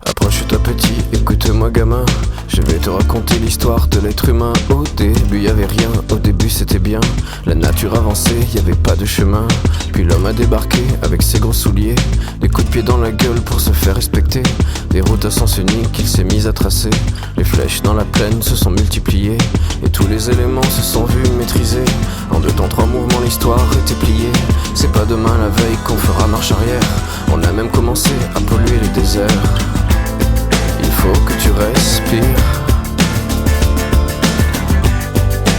Approche-toi petit, écoute-moi gamin. Je vais te raconter l'histoire de l'être humain. Au début y'avait rien, au début c'était bien. La nature avançait, y'avait pas de chemin. Puis l'homme a débarqué avec ses gros souliers, des coups de pied dans la gueule pour se faire respecter. Des routes à sens unique qu'il s'est mis à tracer. Les flèches dans la plaine se sont multipliées, et tous les éléments se sont vus maîtrisés. En 2 temps 3 mouvements l'histoire était pliée. C'est pas demain la veille qu'on fera marche arrière. On a même commencé à polluer les déserts. Il faut que tu respires,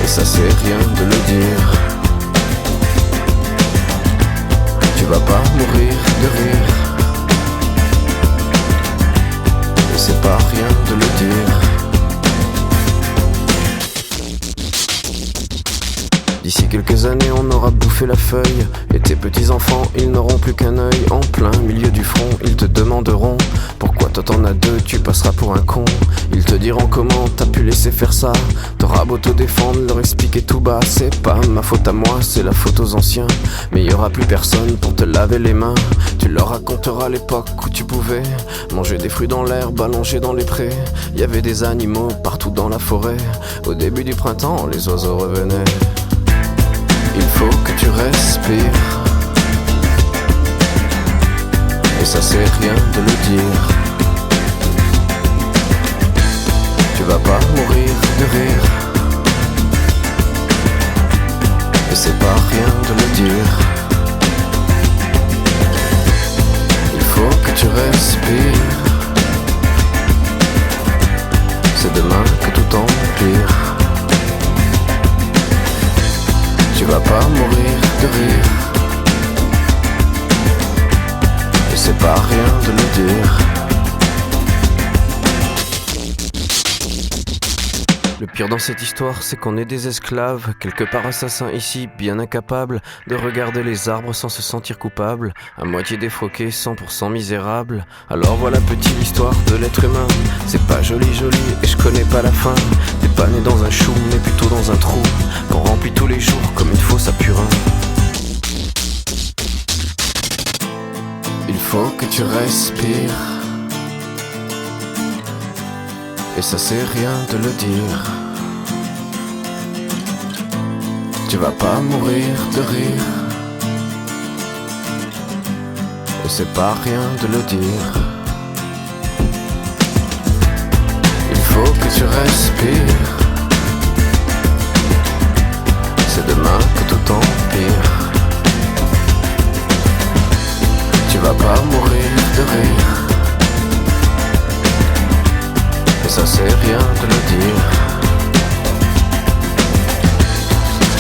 et ça c'est rien de le dire. Tu vas pas mourir de rire, et c'est pas rien de le dire. D'ici quelques années on aura bouffé la feuille, et tes petits enfants ils n'auront plus qu'un œil. En plein milieu du front ils te demanderont pourquoi toi t'en as 2, tu passeras pour un con. Ils te diront comment t'as pu laisser faire ça. T'auras beau te défendre, leur expliquer tout bas. C'est pas ma faute à moi, c'est la faute aux anciens. Mais y aura plus personne pour te laver les mains. Tu leur raconteras l'époque où tu pouvais manger des fruits dans l'herbe, allongés dans les prés. Y avait des animaux partout dans la forêt. Au début du printemps les oiseaux revenaient. Il faut que tu respires, et ça c'est rien de le dire. Tu vas pas mourir de rire, et c'est pas rien de le dire. Il faut que tu respires, c'est demain que tout empire. Tu vas pas mourir de rire, et c'est pas rien de le dire. Le pire dans cette histoire, c'est qu'on est des esclaves, quelque part assassins ici, bien incapables de regarder les arbres sans se sentir coupables, à moitié défroqués, 100% misérables. Alors voilà petit l'histoire de l'être humain. C'est pas joli joli et je connais pas la fin. T'es pas né dans un chou mais plutôt dans un trou qu'on remplit tous les jours comme une fosse à purin. Il faut que tu respires, et ça c'est rien de le dire. Tu vas pas mourir de rire, et c'est pas rien de le dire. Il faut que tu respires, c'est demain que tout empire. Tu vas pas mourir de rire, et ça c'est rien de le dire.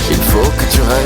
Il faut que tu restes